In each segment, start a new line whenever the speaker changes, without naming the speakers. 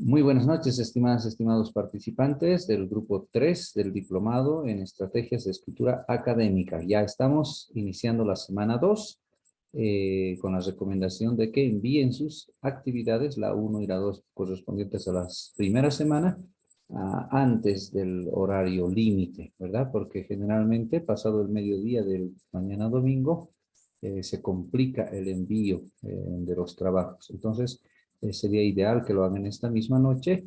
Muy buenas noches, estimadas, estimados participantes del grupo 3 del Diplomado en Estrategias de Escritura Académica. Ya estamos iniciando la semana 2 con la recomendación de que envíen sus actividades, la 1 y la 2 correspondientes a la primera semana, antes del horario límite, ¿verdad? Porque generalmente pasado el mediodía del mañana domingo se complica el envío de los trabajos. Entonces, sería ideal que lo hagan esta misma noche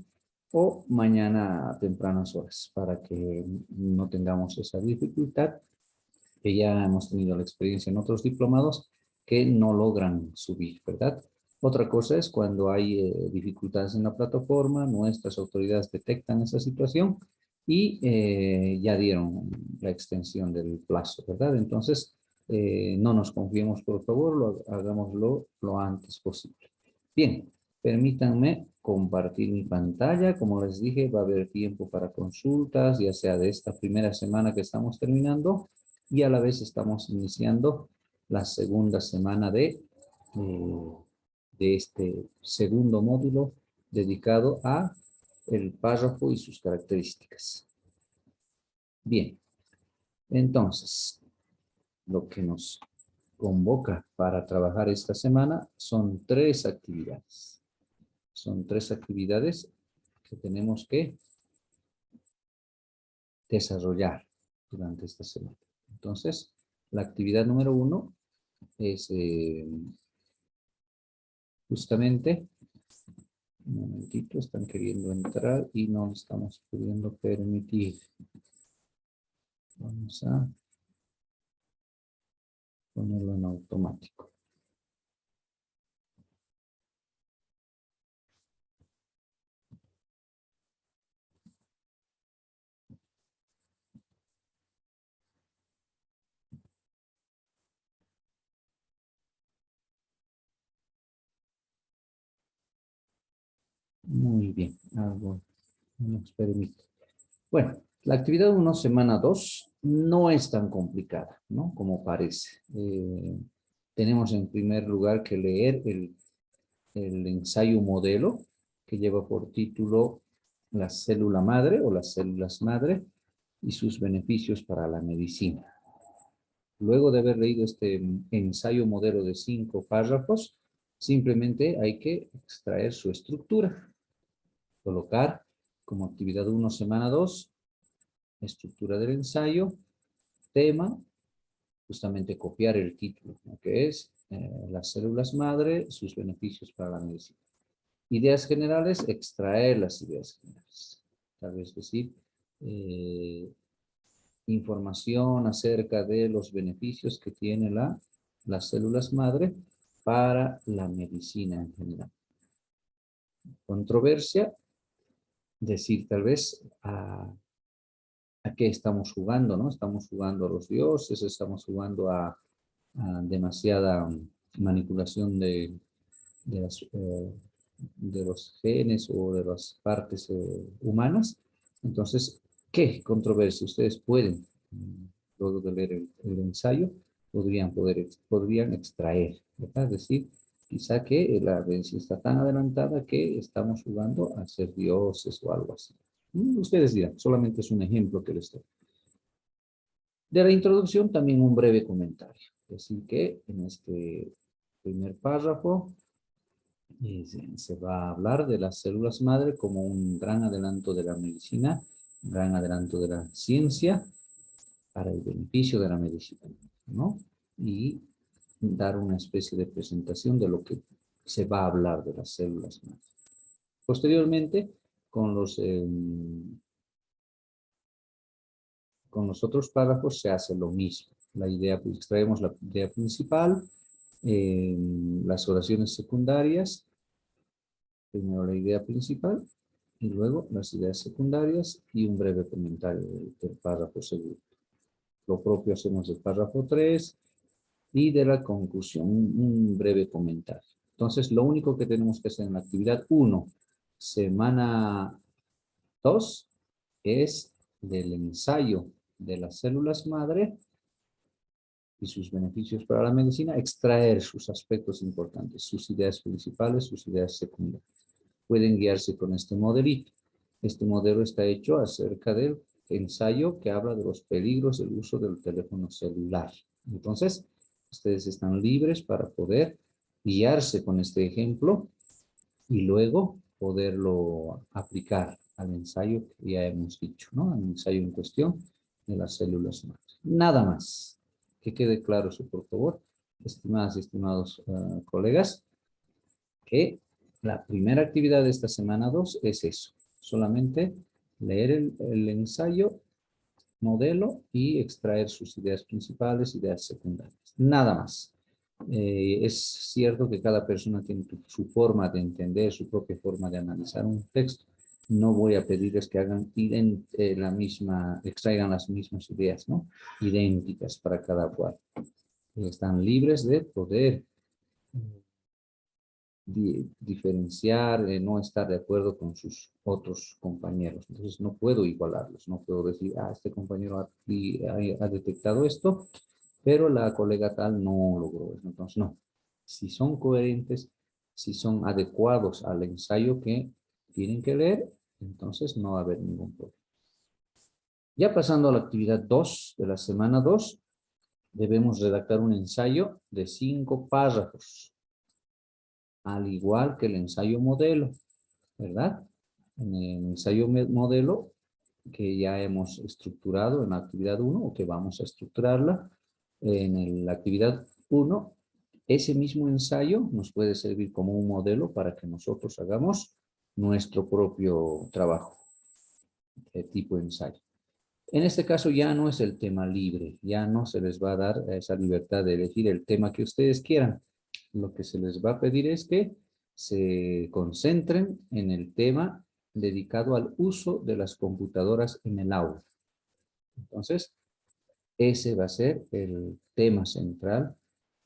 o mañana a tempranas horas para que no tengamos esa dificultad que ya hemos tenido la experiencia en otros diplomados que no logran subir, ¿verdad? Otra cosa es cuando hay dificultades en la plataforma, nuestras autoridades detectan esa situación y ya dieron la extensión del plazo, ¿verdad? Entonces, no nos confiemos, por favor, hagámoslo lo antes posible. Bien, permítanme compartir mi pantalla. Como les dije, va a haber tiempo para consultas, ya sea de esta primera semana que estamos terminando y a la vez estamos iniciando la segunda semana de este segundo módulo dedicado a el párrafo y sus características. Bien, entonces, lo que nos convoca para trabajar esta semana son tres actividades. Son tres actividades que tenemos que desarrollar durante esta semana. Entonces, la actividad número 1 es justamente, un momentito, están queriendo entrar y no estamos pudiendo permitir. Vamos a ponerlo en automático. Muy bien, algo nos permite. Bueno, la actividad 1, semana 2, no es tan complicada, ¿no? Como parece. Tenemos en primer lugar que leer el ensayo modelo que lleva por título La célula madre o las células madre y sus beneficios para la medicina. Luego de haber leído este ensayo modelo de 5 párrafos, simplemente hay que extraer su estructura, colocar como actividad 1, semana 2, estructura del ensayo, tema, justamente copiar el título, ¿no? Que es las células madre, sus beneficios para la medicina. Ideas generales, extraer las ideas generales. Tal vez decir, información acerca de los beneficios que tiene las células madre para la medicina en general. Controversia, decir tal vez a qué estamos jugando, ¿no? Estamos jugando a los dioses, estamos jugando a demasiada manipulación de los genes o de las partes humanas. Entonces, ¿qué controversia? Ustedes pueden, luego de leer el ensayo, podrían extraer, ¿verdad? Es decir, quizá que la ciencia está tan adelantada que estamos jugando a ser dioses o algo así. Ustedes dirán, solamente es un ejemplo que les doy. De la introducción también un breve comentario. Es decir que en este primer párrafo se va a hablar de las células madre como un gran adelanto de la medicina, un gran adelanto de la ciencia para el beneficio de la medicina, ¿no? Y dar una especie de presentación de lo que se va a hablar de las células madre. Posteriormente, con los otros párrafos se hace lo mismo. La idea, pues, extraemos la idea principal, las oraciones secundarias, primero la idea principal y luego las ideas secundarias y un breve comentario del párrafo segundo. Lo propio hacemos del párrafo 3 y de la conclusión, un breve comentario. Entonces, lo único que tenemos que hacer en la actividad 1, semana 2, es del ensayo de las células madre y sus beneficios para la medicina, extraer sus aspectos importantes, sus ideas principales, sus ideas secundarias. pueden guiarse con este modelito. Este modelo está hecho acerca del ensayo que habla de los peligros del uso del teléfono celular. Entonces, ustedes están libres para poder guiarse con este ejemplo y luego poderlo aplicar al ensayo que ya hemos dicho, ¿no? Al ensayo en cuestión de las células madre. Nada más. Que quede claro eso, por favor, estimadas y estimados colegas, que la primera actividad de esta semana 2 es eso. Solamente leer el ensayo, modelo y extraer sus ideas principales, ideas secundarias. Nada más. Es cierto que cada persona tiene su forma de entender, su propia forma de analizar un texto. No voy a pedirles que hagan extraigan las mismas ideas, ¿no? Idénticas para cada cual. Están libres de poder diferenciar, no estar de acuerdo con sus otros compañeros. Entonces no puedo igualarlos, no puedo decir, este compañero ha detectado esto, pero la colega tal no logró eso. Entonces no, si son coherentes, si son adecuados al ensayo que tienen que leer, entonces no va a haber ningún problema. Ya pasando a la actividad 2 de la semana 2, debemos redactar un ensayo de 5 párrafos, al igual que el ensayo modelo, ¿verdad? En el ensayo modelo que ya hemos estructurado en la actividad 1 o que vamos a estructurarla en la actividad 1, ese mismo ensayo nos puede servir como un modelo para que nosotros hagamos nuestro propio trabajo de tipo ensayo. En este caso ya no es el tema libre, ya no se les va a dar esa libertad de elegir el tema que ustedes quieran. Lo que se les va a pedir es que se concentren en el tema dedicado al uso de las computadoras en el aula. Entonces, ese va a ser el tema central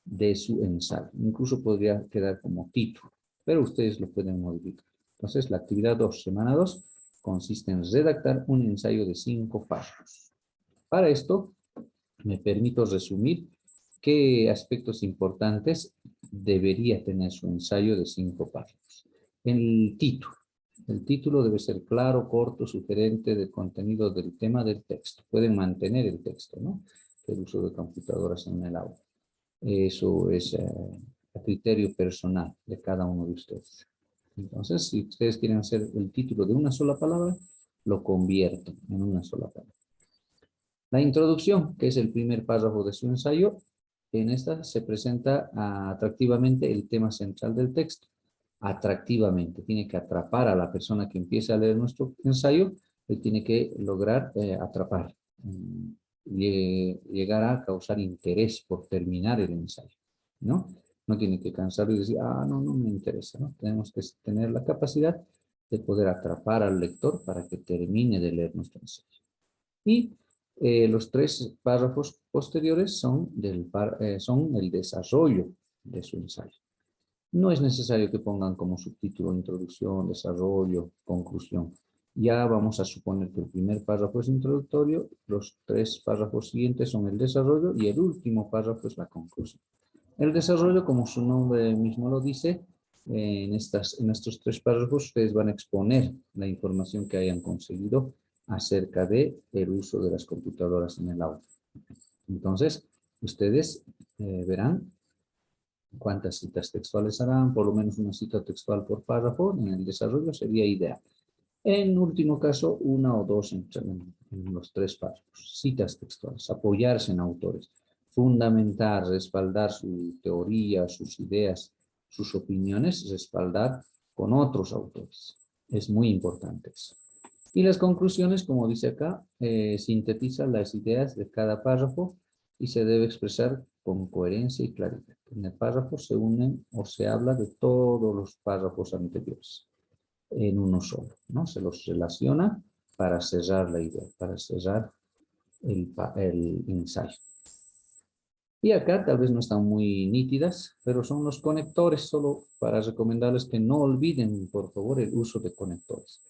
de su ensayo. Incluso podría quedar como título, pero ustedes lo pueden modificar. Entonces, la actividad 2, semana 2, consiste en redactar un ensayo de 5 párrafos. Para esto, me permito resumir qué aspectos importantes debería tener su ensayo de 5 párrafos. El título. El título debe ser claro, corto, sugerente del contenido del tema del texto. Pueden mantener el texto, ¿no? El uso de computadoras en el aula. Eso es a criterio personal de cada uno de ustedes. Entonces, si ustedes quieren hacer el título de una sola palabra, lo convierten en una sola palabra. La introducción, que es el primer párrafo de su ensayo, en esta se presenta atractivamente el tema central del texto. Atractivamente, tiene que atrapar a la persona que empieza a leer nuestro ensayo, él tiene que lograr atrapar, llegar a causar interés por terminar el ensayo, ¿no? No tiene que cansar y decir, no, no me interesa, ¿no? Tenemos que tener la capacidad de poder atrapar al lector para que termine de leer nuestro ensayo. Y los 3 párrafos posteriores son el desarrollo de su ensayo. No es necesario que pongan como subtítulo introducción, desarrollo, conclusión. Ya vamos a suponer que el primer párrafo es introductorio, los 3 párrafos siguientes son el desarrollo y el último párrafo es la conclusión. El desarrollo, como su nombre mismo lo dice, en estos 3 párrafos ustedes van a exponer la información que hayan conseguido acerca del uso de las computadoras en el aula. Entonces, ustedes verán cuántas citas textuales harán, por lo menos una cita textual por párrafo. En el desarrollo sería ideal. En último caso, 1 o 2 en los 3 párrafos. Citas textuales, apoyarse en autores, fundamentar, respaldar su teoría, sus ideas, sus opiniones, respaldar con otros autores. Es muy importante eso. Y las conclusiones, como dice acá, sintetizan las ideas de cada párrafo y se debe expresar con coherencia y claridad. En el párrafo se unen o se habla de todos los párrafos anteriores en uno solo, ¿no? Se los relaciona para cerrar la idea, para cerrar el ensayo. Y acá tal vez no están muy nítidas, pero son los conectores, solo para recomendarles que no olviden, por favor, el uso de conectores.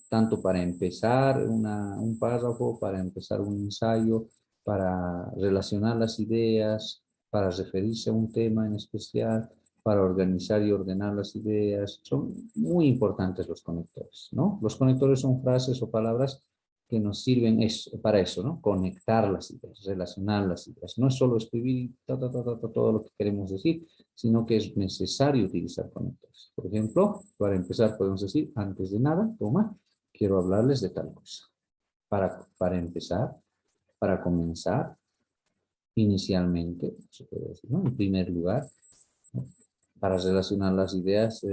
Tanto para empezar un párrafo, para empezar un ensayo, para relacionar las ideas, para referirse a un tema en especial, para organizar y ordenar las ideas. Son muy importantes los conectores, ¿no? Los conectores son frases o palabras que nos sirven para eso, ¿no? Conectar las ideas, relacionar las ideas. No es solo escribir todo lo que queremos decir, sino que es necesario utilizar conectores. Por ejemplo, para empezar podemos decir, antes de nada, quiero hablarles de tal cosa. Para empezar, para comenzar, inicialmente, se puede decir, ¿no? En primer lugar, ¿no? Para relacionar las ideas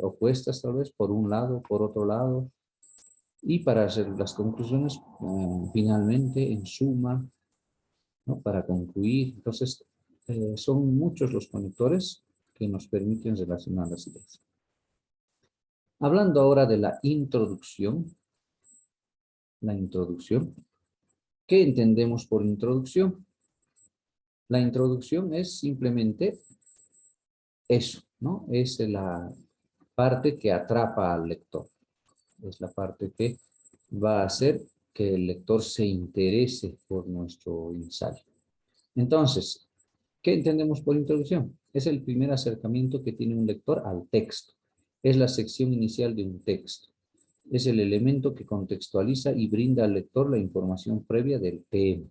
opuestas, tal vez, por un lado, por otro lado, y para hacer las conclusiones, finalmente, en suma, ¿no? Para concluir. Entonces, son muchos los conectores que nos permiten relacionar las ideas. Hablando ahora de la introducción, ¿qué entendemos por introducción? La introducción es simplemente eso, ¿no? Es la parte que atrapa al lector. Es la parte que va a hacer que el lector se interese por nuestro ensayo. Entonces, ¿qué entendemos por introducción? Es el primer acercamiento que tiene un lector al texto. Es la sección inicial de un texto. Es el elemento que contextualiza y brinda al lector la información previa del tema.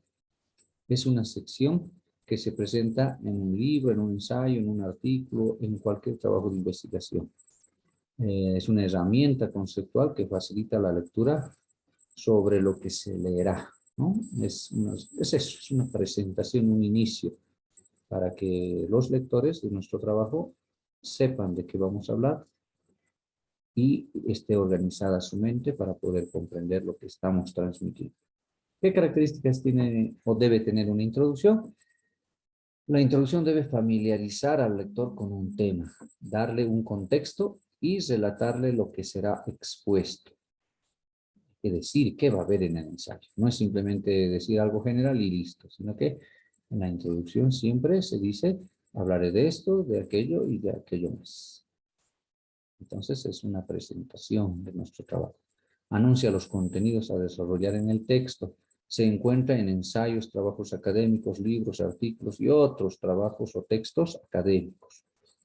Es una sección que se presenta en un libro, en un ensayo, en un artículo, en cualquier trabajo de investigación. Es una herramienta conceptual que facilita la lectura sobre lo que se leerá, ¿no? Es eso, es una presentación, un inicio, para que los lectores de nuestro trabajo sepan de qué vamos a hablar y esté organizada su mente para poder comprender lo que estamos transmitiendo. ¿Qué características tiene o debe tener una introducción? La introducción debe familiarizar al lector con un tema, darle un contexto y relatarle lo que será expuesto. Es decir, qué va a haber en el ensayo. No es simplemente decir algo general y listo, sino que en la introducción siempre se dice, hablaré de esto, de aquello y de aquello más. Entonces es una presentación de nuestro trabajo. Anuncia los contenidos a desarrollar en el texto. Se encuentra en ensayos, trabajos académicos, libros, artículos y otros trabajos o textos académicos.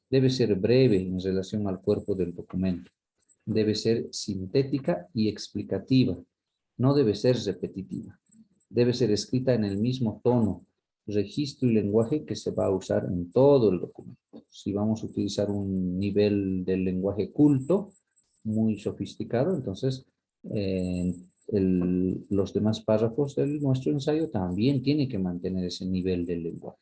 Debe ser breve en relación al cuerpo del documento. Debe ser sintética y explicativa. No debe ser repetitiva. Debe ser escrita en el mismo tono, registro y lenguaje que se va a usar en todo el documento. Si vamos a utilizar un nivel del lenguaje culto, muy sofisticado, entonces los demás párrafos de nuestro ensayo también tienen que mantener ese nivel del lenguaje.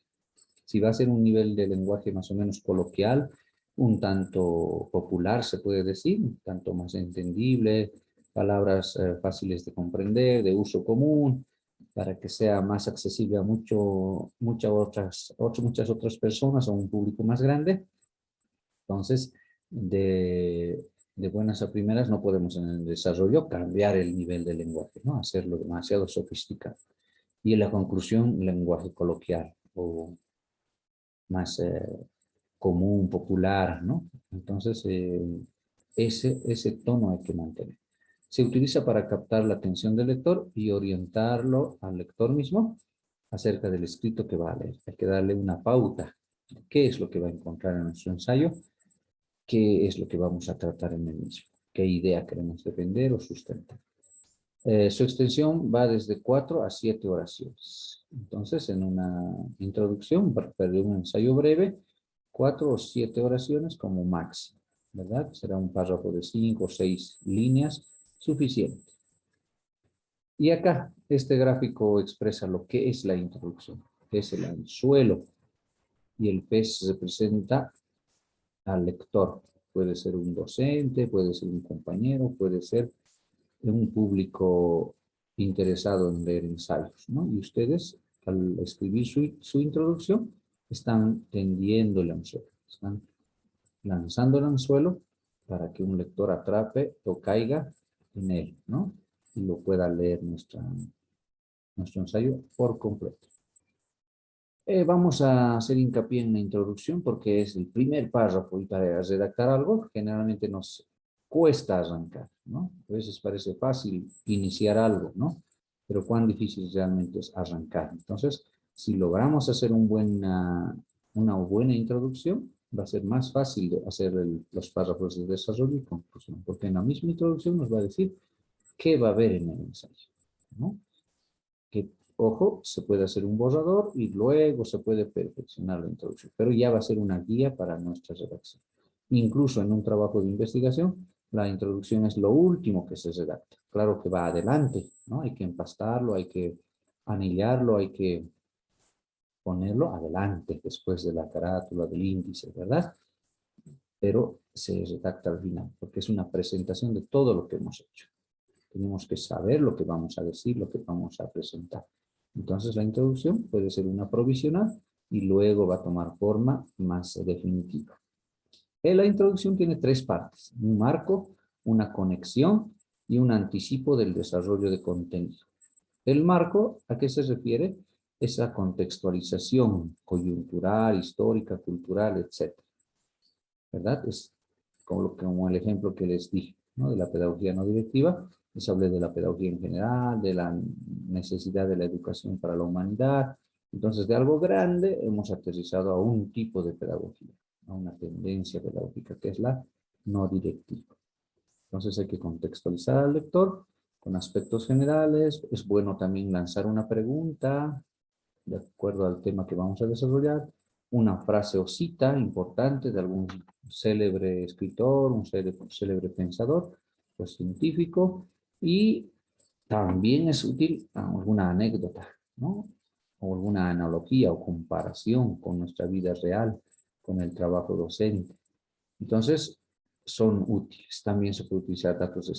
Si va a ser un nivel de lenguaje más o menos coloquial, un tanto popular se puede decir, un tanto más entendible, palabras fáciles de comprender, de uso común, para que sea más accesible a muchas otras personas o un público más grande. Entonces, de buenas a primeras no podemos en el desarrollo cambiar el nivel del lenguaje, ¿no? Hacerlo demasiado sofisticado. Y en la conclusión, lenguaje coloquial o más común, popular, ¿no? Entonces, ese tono hay que mantener. Se utiliza para captar la atención del lector y orientarlo al lector mismo acerca del escrito que va a leer. Hay que darle una pauta. ¿Qué es lo que va a encontrar en nuestro ensayo? ¿Qué es lo que vamos a tratar en el mismo? ¿Qué idea queremos defender o sustentar? Su extensión va desde 4 a 7 oraciones. Entonces, en una introducción, para un ensayo breve, 4 o 7 oraciones como máximo, ¿verdad? Será un párrafo de 5 o 6 líneas, suficiente. Y acá, este gráfico expresa lo que es la introducción. Es el anzuelo y el pez representa al lector. Puede ser un docente, puede ser un compañero, puede ser un público interesado en leer ensayos, ¿no? Y ustedes, al escribir su introducción, están tendiendo el anzuelo, están lanzando el anzuelo para que un lector atrape o caiga en él, ¿no? Y lo pueda leer nuestro ensayo por completo. Vamos a hacer hincapié en la introducción porque es el primer párrafo y para redactar algo generalmente nos cuesta arrancar, ¿no? A veces parece fácil iniciar algo, ¿no? Pero cuán difícil realmente es arrancar. Entonces, si logramos hacer una buena introducción, va a ser más fácil de hacer los párrafos de desarrollo y conclusión, porque en la misma introducción nos va a decir qué va a haber en el ensayo, ¿no? Que, ojo, se puede hacer un borrador y luego se puede perfeccionar la introducción, pero ya va a ser una guía para nuestra redacción. Incluso en un trabajo de investigación, la introducción es lo último que se redacta. Claro que va adelante, ¿no? Hay que empastarlo, hay que anillarlo, hay que ponerlo adelante después de la carátula, del índice, ¿verdad? Pero se redacta al final, porque es una presentación de todo lo que hemos hecho. Tenemos que saber lo que vamos a decir, lo que vamos a presentar. Entonces la introducción puede ser una provisional y luego va a tomar forma más definitiva. La introducción tiene tres partes: un marco, una conexión y un anticipo del desarrollo de contenido. El marco, ¿a qué se refiere? Esa contextualización coyuntural, histórica, cultural, etc. ¿Verdad? Es como el ejemplo que les dije, ¿no? De la pedagogía no directiva. Les hablé de la pedagogía en general, de la necesidad de la educación para la humanidad. Entonces, de algo grande hemos aterrizado a un tipo de pedagogía, a una tendencia pedagógica que es la no directiva. Entonces hay que contextualizar al lector con aspectos generales. Es bueno también lanzar una pregunta de acuerdo al tema que vamos a desarrollar, una frase o cita importante de algún célebre escritor, un célebre pensador, pues científico, y también es útil alguna anécdota, ¿no? O alguna analogía o comparación con nuestra vida real, con el trabajo docente. Entonces, son útiles. También se puede utilizar datos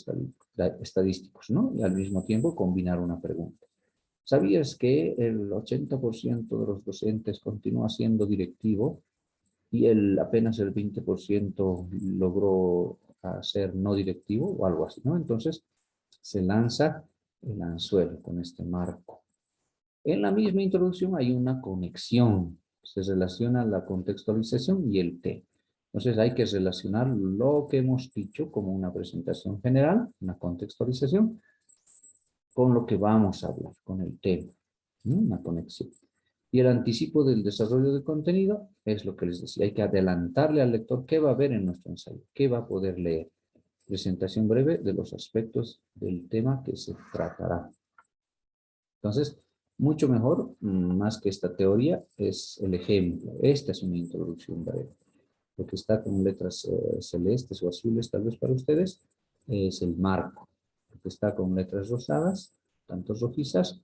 estadísticos, ¿no? Y al mismo tiempo combinar una pregunta. ¿Sabías que el 80% de los docentes continúa siendo directivo y apenas el 20% logró ser no directivo o algo así, ¿no? Entonces, se lanza el anzuelo con este marco. En la misma introducción hay una conexión. Se relaciona la contextualización y el tema. Entonces hay que relacionar lo que hemos dicho como una presentación general, una contextualización, con lo que vamos a hablar, con el tema, ¿no? Una conexión. Y el anticipo del desarrollo de contenido es lo que les decía. Hay que adelantarle al lector qué va a ver en nuestro ensayo, qué va a poder leer. Presentación breve de los aspectos del tema que se tratará. Entonces, mucho mejor, más que esta teoría, es el ejemplo. Esta es una introducción breve. Lo que está con letras celestes o azules, tal vez para ustedes, es el marco. Lo que está con letras rosadas, tanto rojizas,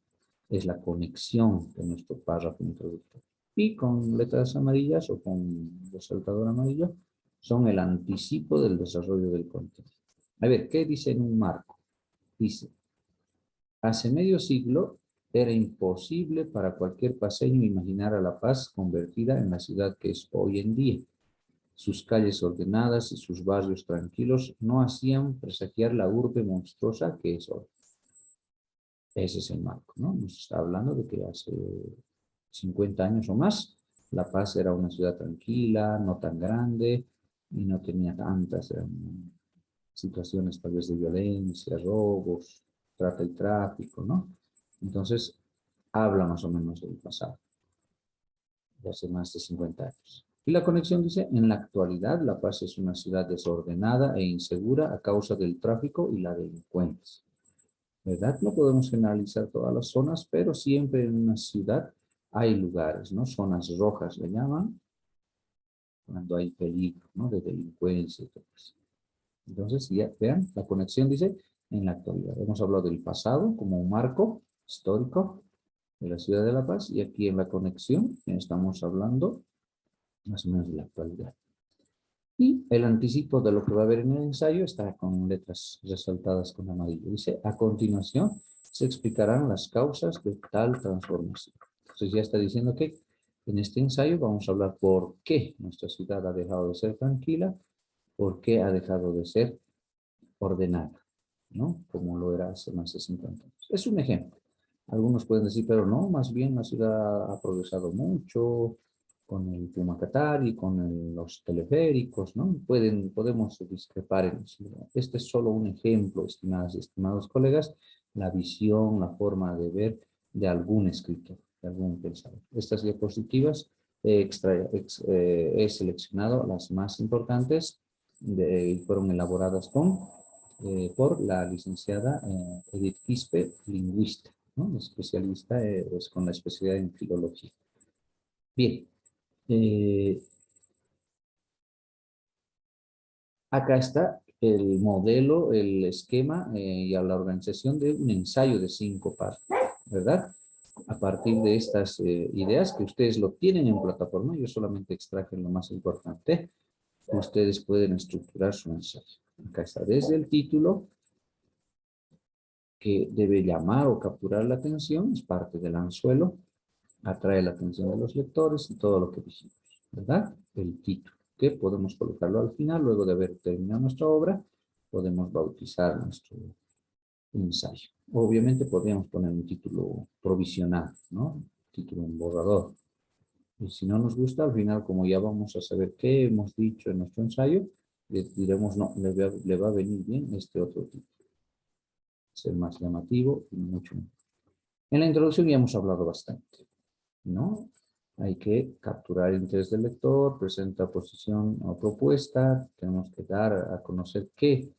es la conexión de nuestro párrafo introductorio. Y con letras amarillas o con resaltador amarillo, son el anticipo del desarrollo del contenido. A ver, ¿qué dice en un marco? Dice: hace medio siglo era imposible para cualquier paseño imaginar a La Paz convertida en la ciudad que es hoy en día. Sus calles ordenadas y sus barrios tranquilos no hacían presagiar la urbe monstruosa que es hoy. Ese es el marco, ¿no? Nos está hablando de que hace 50 años o más, La Paz era una ciudad tranquila, no tan grande, y no tenía tantas situaciones tal vez de violencia, robos, trata y tráfico, ¿no? Entonces, habla más o menos del pasado, de hace más de 50 años. Y la conexión dice: en la actualidad, La Paz es una ciudad desordenada e insegura a causa del tráfico y la delincuencia. ¿Verdad? No podemos generalizar todas las zonas, pero siempre en una ciudad hay lugares, ¿no? Zonas rojas le llaman, cuando hay peligro, ¿no? De delincuencia y todo eso. Entonces, ya vean, la conexión dice en la actualidad. Hemos hablado del pasado como un marco histórico de la ciudad de La Paz, y aquí en la conexión estamos hablando más o menos de la actualidad. Y el anticipo de lo que va a haber en el ensayo está con letras resaltadas con amarillo. Dice: a continuación se explicarán las causas de tal transformación. Entonces ya está diciendo que en este ensayo vamos a hablar por qué nuestra ciudad ha dejado de ser tranquila, por qué ha dejado de ser ordenada, ¿no? Como lo era hace más de 50 años. Es un ejemplo. Algunos pueden decir, pero no, más bien la ciudad ha progresado mucho con el Pumacatari, con los teleféricos, ¿no? Podemos discrepar en eso. Este es solo un ejemplo, estimadas y estimados colegas, la visión, la forma de ver de algún escritor, de algún pensador. Estas diapositivas He seleccionado las más importantes y fueron elaboradas por la licenciada Edith Quispe, lingüista, ¿no? Especialista pues, con la especialidad en filología. Bien, acá está el modelo, el esquema y la organización de un ensayo de 5 partes, ¿verdad? A partir de estas ideas que ustedes lo tienen en plataforma, yo solamente extraje lo más importante, ustedes pueden estructurar su ensayo. Acá está desde el título, que debe llamar o capturar la atención, es parte del anzuelo, atrae la atención de los lectores y todo lo que dijimos, ¿verdad? El título, que podemos colocarlo al final, luego de haber terminado nuestra obra, podemos bautizar nuestro ensayo. Obviamente podríamos poner un título provisional, ¿no? Título en borrador. Y si no nos gusta, al final, como ya vamos a saber qué hemos dicho en nuestro ensayo, le diremos, no, le va a venir bien este otro título. Ser más llamativo y mucho mejor. En la introducción ya hemos hablado bastante, ¿no? Hay que capturar el interés del lector, presenta posición o propuesta, tenemos que dar a conocer qué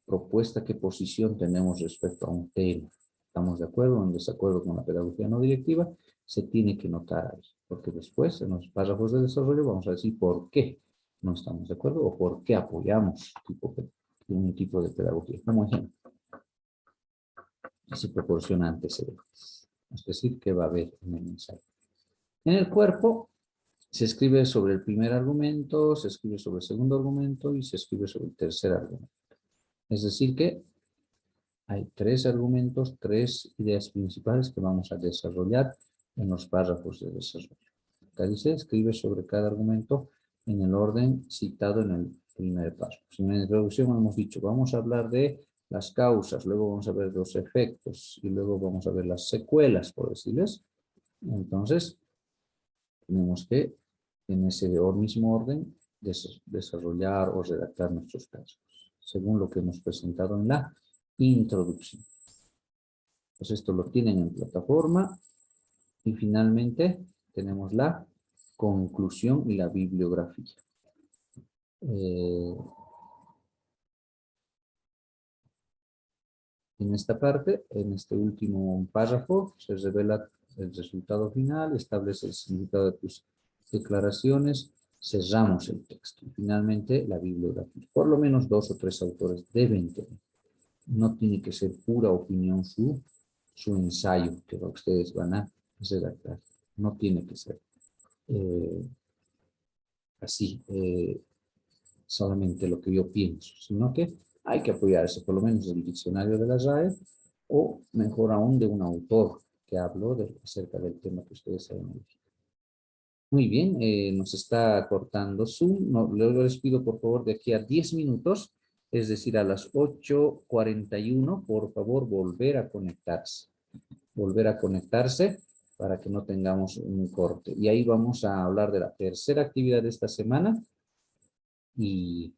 propuesta, qué posición tenemos respecto a un tema. ¿Estamos de acuerdo o en desacuerdo con la pedagogía no directiva? Se tiene que notar ahí, porque después en los párrafos de desarrollo vamos a decir por qué no estamos de acuerdo o por qué apoyamos un tipo de pedagogía. Como ejemplo, se proporciona antecedentes. Es decir, ¿qué va a haber en el ensayo? En el cuerpo se escribe sobre el primer argumento, se escribe sobre el segundo argumento y se escribe sobre el tercer argumento. Es decir que hay 3 argumentos, 3 ideas principales que vamos a desarrollar en los párrafos de desarrollo. Acá dice, escribe sobre cada argumento en el orden citado en el primer párrafo. En la introducción hemos dicho, vamos a hablar de las causas, luego vamos a ver los efectos y luego vamos a ver las secuelas, por decirles. Entonces, tenemos que, en ese mismo orden, desarrollar o redactar nuestros casos, según lo que hemos presentado en la introducción. Pues esto lo tienen en plataforma. Y finalmente tenemos la conclusión y la bibliografía. En esta parte, en este último párrafo, se revela el resultado final, establece el significado de tus declaraciones, cerramos el texto. Y finalmente, la bibliografía. Por lo menos 2 o 3 autores deben tener. No tiene que ser pura opinión su ensayo que ustedes van a redactar. No tiene que ser así, solamente lo que yo pienso, sino que hay que apoyarse por lo menos del diccionario de la RAE o mejor aún de un autor que habló acerca del tema que ustedes saben. Muy bien, nos está cortando Zoom. No, luego les pido por favor de aquí a 10 minutos, es decir, a las 8:41, por favor volver a conectarse. Volver a conectarse para que no tengamos un corte. Y ahí vamos a hablar de la tercera actividad de esta semana y